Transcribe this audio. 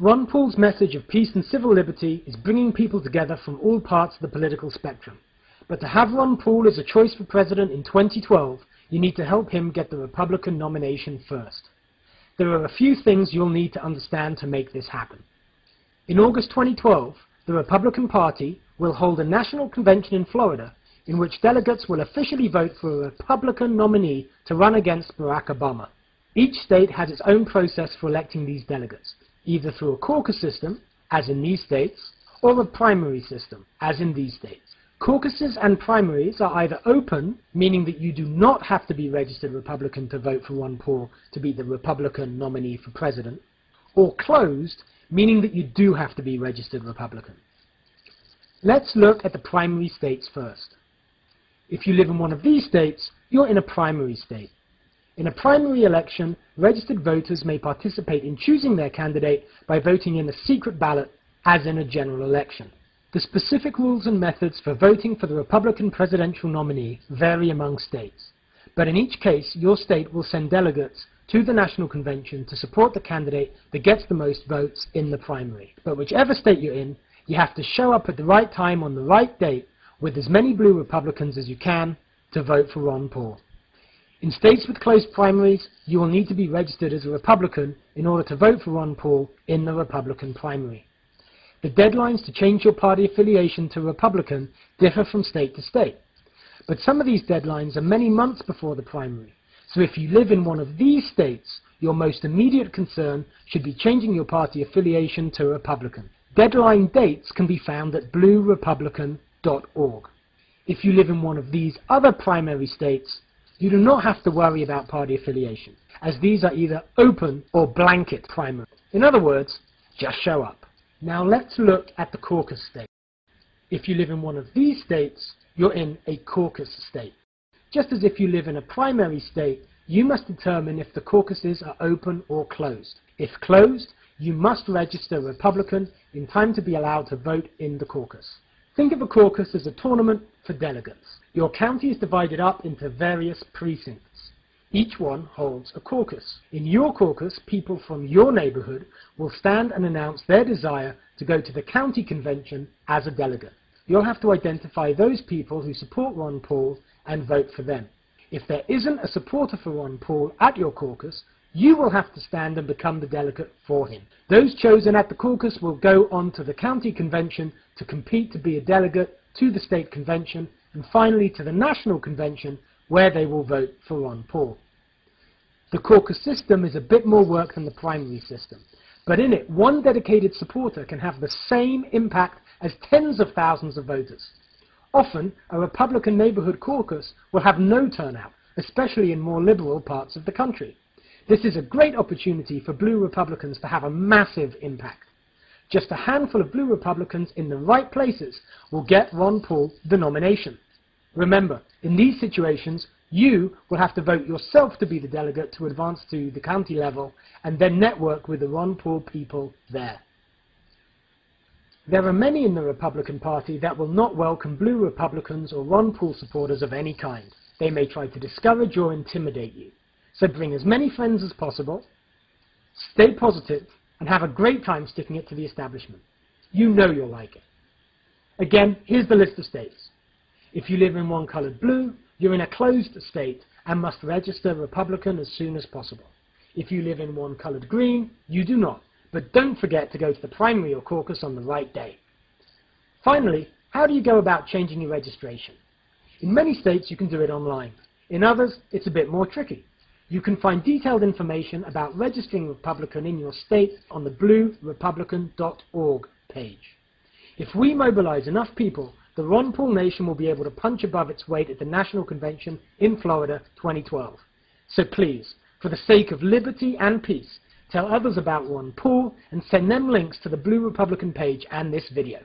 Ron Paul's message of peace and civil liberty is bringing people together from all parts of the political spectrum. But to have Ron Paul as a choice for president in 2012, you need to help him get the Republican nomination first. There are a few things you'll need to understand to make this happen. In August 2012, the Republican Party will hold a national convention in Florida in which delegates will officially vote for a Republican nominee to run against Barack Obama. Each state has its own process for electing these delegates, either through a caucus system, as in these states, or a primary system, as in these states. Caucuses and primaries are either open, meaning that you do not have to be registered Republican to vote for Ron Paul to be the Republican nominee for president, or closed, meaning that you do have to be registered Republican. Let's look at the primary states first. If you live in one of these states, you're in a primary state. In a primary election, registered voters may participate in choosing their candidate by voting in a secret ballot, as in a general election. The specific rules and methods for voting for the Republican presidential nominee vary among states, but in each case, your state will send delegates to the National Convention to support the candidate that gets the most votes in the primary. But whichever state you're in, you have to show up at the right time on the right date with as many blue Republicans as you can to vote for Ron Paul. In states with closed primaries, you will need to be registered as a Republican in order to vote for Ron Paul in the Republican primary. The deadlines to change your party affiliation to Republican differ from state to state, but some of these deadlines are many months before the primary. So if you live in one of these states, your most immediate concern should be changing your party affiliation to Republican. Deadline dates can be found at bluerepublican.org. If you live in one of these other primary states, you do not have to worry about party affiliation, as these are either open or blanket primary. In other words, just show up. Now let's look at the caucus state. If you live in one of these states, you're in a caucus state. Just as if you live in a primary state, you must determine if the caucuses are open or closed. If closed, you must register Republican in time to be allowed to vote in the caucus. Think of a caucus as a tournament for delegates. Your county is divided up into various precincts. Each one holds a caucus. In your caucus, people from your neighborhood will stand and announce their desire to go to the county convention as a delegate. You'll have to identify those people who support Ron Paul and vote for them. If there isn't a supporter for Ron Paul at your caucus, you will have to stand and become the delegate for him. Those chosen at the caucus will go on to the county convention to compete to be a delegate to the state convention and finally to the national convention, where they will vote for Ron Paul. The caucus system is a bit more work than the primary system, but in it, one dedicated supporter can have the same impact as tens of thousands of voters. Often, a Republican neighborhood caucus will have no turnout, especially in more liberal parts of the country. This is a great opportunity for blue Republicans to have a massive impact. Just a handful of blue Republicans in the right places will get Ron Paul the nomination. Remember, in these situations, you will have to vote yourself to be the delegate to advance to the county level and then network with the Ron Paul people there. There are many in the Republican Party that will not welcome blue Republicans or Ron Paul supporters of any kind. They may try to discourage or intimidate you. So bring as many friends as possible, stay positive, and have a great time sticking it to the establishment. You know you'll like it. Again, here's the list of states. If you live in one colored blue, you're in a closed state and must register Republican as soon as possible. If you live in one colored green, you do not, but don't forget to go to the primary or caucus on the right day. Finally, how do you go about changing your registration? In many states, you can do it online. In others, it's a bit more tricky. You can find detailed information about registering Republican in your state on the bluerepublican.org page. If we mobilize enough people, the Ron Paul Nation will be able to punch above its weight at the National Convention in Florida 2012. So please, for the sake of liberty and peace, tell others about Ron Paul and send them links to the Blue Republican page and this video.